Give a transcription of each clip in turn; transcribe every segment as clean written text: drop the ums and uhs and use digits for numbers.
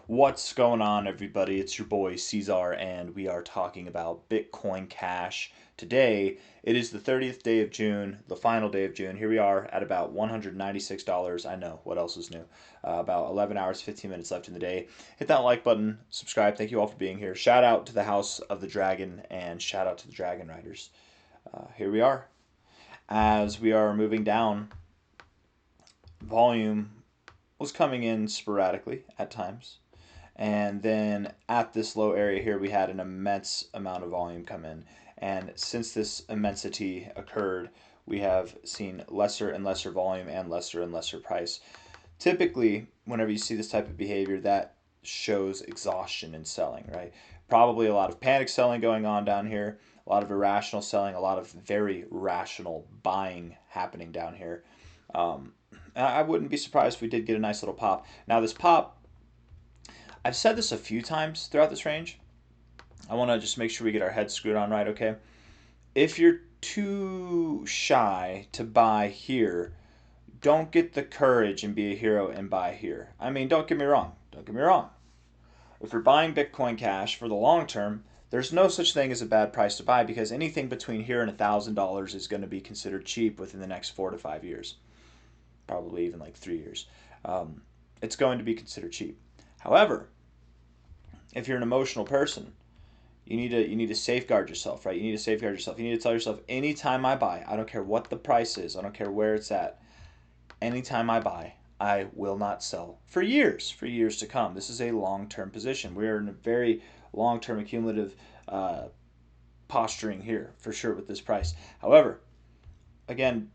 What's going on, everybody? It's your boy C-Zar, and we are talking about Bitcoin Cash. Today, it is the 30th day of June, the final day of June. Here we are at about $196. I know, what else is new? About 11 hours, 15 minutes left in the day. Hit that like button, subscribe. Thank you all for being here. Shout out to the House of the Dragon, and shout out to the Dragon Riders. Here we are. As we are moving down, volume was coming in sporadically at times. And then at this low area here, we had an immense amount of volume come in. And since this immensity occurred, we have seen lesser and lesser volume and lesser price. Typically, whenever you see this type of behavior, that shows exhaustion in selling, right? Probably a lot of panic selling going on down here, a lot of irrational selling, a lot of very rational buying happening down here. I wouldn't be surprised if we did get a nice little pop. Now, this pop, I've said this a few times throughout this range. I want to just make sure we get our heads screwed on right, okay? If you're too shy to buy here, don't get the courage and be a hero and buy here. I mean, don't get me wrong. Don't get me wrong. If you're buying Bitcoin Cash for the long term, there's no such thing as a bad price to buy because anything between here and $1,000 is going to be considered cheap within the next 4 to 5 years. Probably even like 3 years. It's going to be considered cheap. However, if you're an emotional person, you need to safeguard yourself, right? You need to safeguard yourself. You need to tell yourself, anytime I buy, I don't care what the price is, I don't care where it's at, anytime I buy, I will not sell for years to come. This is a long-term position. We are in a very long-term accumulative posturing here for sure with this price. However, again,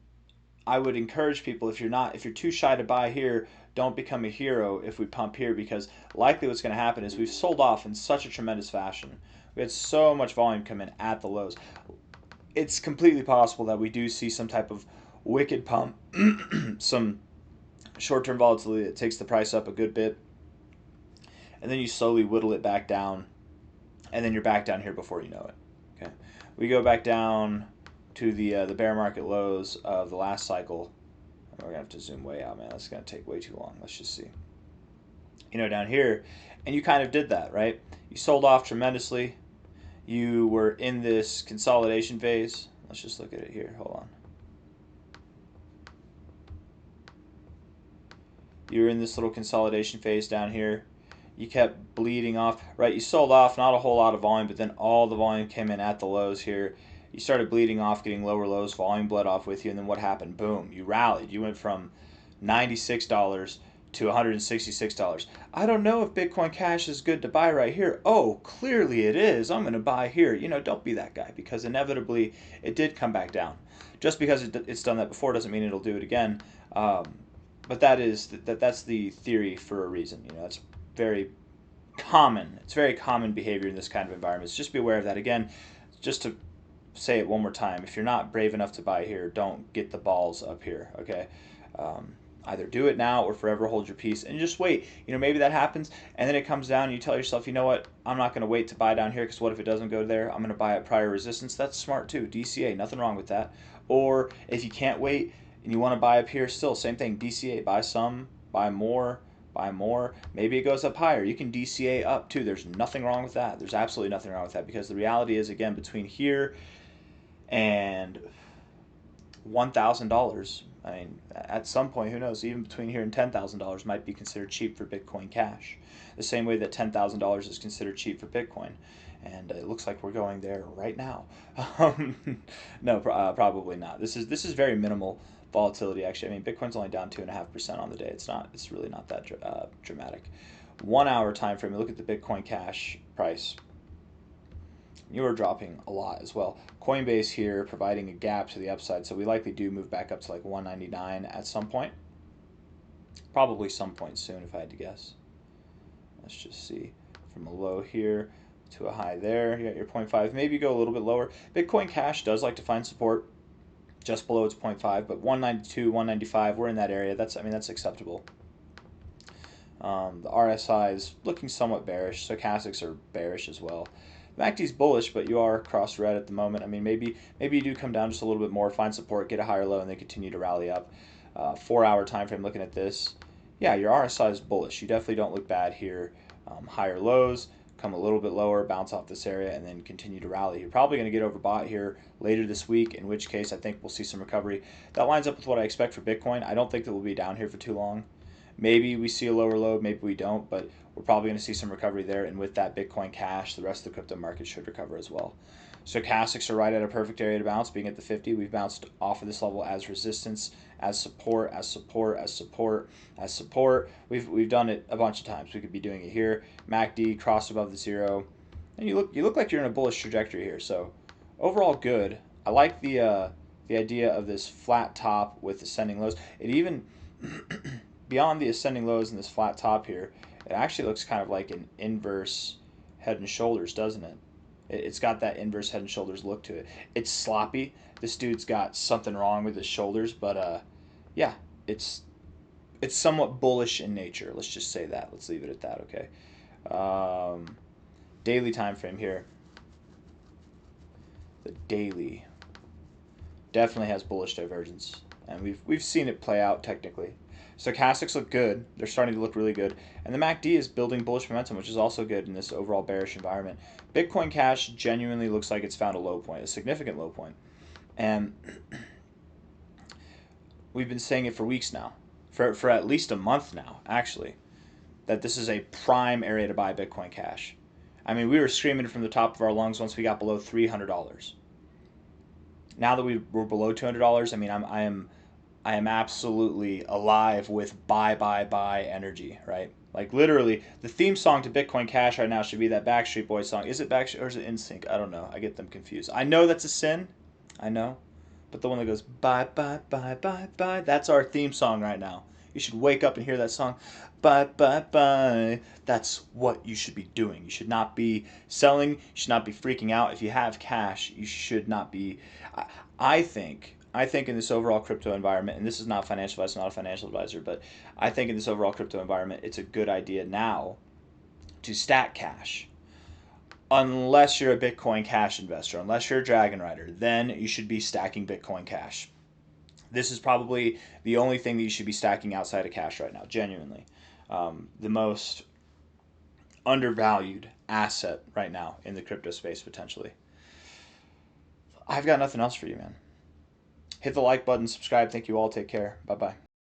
I would encourage people, if you're too shy to buy here, don't become a hero if we pump here, because likely what's going to happen is we've sold off in such a tremendous fashion. We had so much volume come in at the lows. It's completely possible that we do see some type of wicked pump, some short-term volatility that takes the price up a good bit, and then you slowly whittle it back down, and then you're back down here before you know it. Okay, we go back down to the bear market lows of the last cycle. We're gonna have to zoom way out, man. That's gonna take way too long. Let's just see. Down here, and you kind of did that, right? You sold off tremendously. You were in this consolidation phase. Let's just look at it here. Hold on. You were in this little consolidation phase down here. You kept bleeding off, right? You sold off, not a whole lot of volume, but then all the volume came in at the lows here. You started bleeding off, getting lower lows, volume bled off with you, and then what happened? Boom, you rallied. You went from $96 to $166. I don't know if Bitcoin Cash is good to buy right here. Oh, clearly it is. I'm going to buy here. Don't be that guy, because inevitably it did come back down. Just because it's done that before doesn't mean it'll do it again. But that's the theory for a reason. That's very common. It's very common behavior in this kind of environment. So just be aware of that. Again, just to say it one more time, if you're not brave enough to buy here, don't get the balls up here, okay? Either do it now or forever hold your peace and just wait. Maybe that happens, and then it comes down and you tell yourself, you know what, I'm not going to wait to buy down here, because what if it doesn't go there? I'm going to buy at prior resistance. That's smart too. DCA, nothing wrong with that. Or if you can't wait and you want to buy up here, still same thing. DCA, buy some, buy more, buy more. Maybe it goes up higher. You can DCA up too. There's nothing wrong with that. There's absolutely nothing wrong with that, because the reality is, again, between here and $1,000, I mean, at some point, who knows, even between here and $10,000 might be considered cheap for Bitcoin Cash. The same way that $10,000 is considered cheap for Bitcoin. And it looks like we're going there right now. No, probably not. This is very minimal volatility, actually. I mean, Bitcoin's only down 2.5% on the day. It's really not that dramatic. 1 hour time frame. Look at the Bitcoin Cash price. You are dropping a lot as well. Coinbase here providing a gap to the upside, so we likely do move back up to like 199 at some point. Probably some point soon, if I had to guess. Let's just see. From a low here to a high there, you got your 0.5. Maybe go a little bit lower. Bitcoin Cash does like to find support just below its 0.5, but 192, 195, we're in that area. That's acceptable. The RSI is looking somewhat bearish. Stochastics are bearish as well. MACD's bullish, but you are cross red at the moment. I mean, maybe you do come down just a little bit more, find support, get a higher low, and then continue to rally up. 4 hour time frame looking at this. Yeah, your RSI is bullish. You definitely don't look bad here. higher lows, come a little bit lower, bounce off this area, and then continue to rally. You're probably going to get overbought here later this week, in which case I think we'll see some recovery. That lines up with what I expect for Bitcoin. I don't think that we'll be down here for too long. Maybe we see a lower low, maybe we don't, but we're probably going to see some recovery there. And with that Bitcoin Cash, the rest of the crypto market should recover as well. Stochastics are right at a perfect area to bounce, being at the 50. We've bounced off of this level as resistance, as support, as support, as support, as support. We've done it a bunch of times. We could be doing it here. MACD crossed above the 0, and you look like you're in a bullish trajectory here. So overall, good. I like the idea of this flat top with ascending lows. It even beyond the ascending lows and this flat top here, it actually looks kind of like an inverse head and shoulders, doesn't it? It's got that inverse head and shoulders look to it. It's sloppy. This dude's got something wrong with his shoulders, but yeah, it's somewhat bullish in nature. Let's just say that. Let's leave it at that, okay? Daily time frame here. The daily definitely has bullish divergence, and we've seen it play out technically. Stochastics look good. They're starting to look really good. And the MACD is building bullish momentum, which is also good in this overall bearish environment. Bitcoin Cash genuinely looks like it's found a low point, a significant low point. And we've been saying it for weeks now, for at least a month now, actually, that this is a prime area to buy Bitcoin Cash. I mean, we were screaming from the top of our lungs once we got below $300. Now that we're below $200, I mean, I am absolutely alive with buy energy, right? Like literally, the theme song to Bitcoin Cash right now should be that Backstreet Boys song. Is it Backstreet or is it NSYNC? I don't know. I get them confused. I know that's a sin. I know. But the one that goes bye, that's our theme song right now. You should wake up and hear that song. Bye. That's what you should be doing. You should not be selling. You should not be freaking out. If you have cash, you should not be. I think in this overall crypto environment, and this is not financial advice, I'm not a financial advisor, but I think in this overall crypto environment, it's a good idea now to stack cash. Unless you're a Bitcoin Cash investor, unless you're a Dragon Rider, then you should be stacking Bitcoin Cash. This is probably the only thing that you should be stacking outside of cash right now, genuinely. The most undervalued asset right now in the crypto space, potentially. I've got nothing else for you, man. Hit the like button, subscribe. Thank you all. Take care. Bye-bye.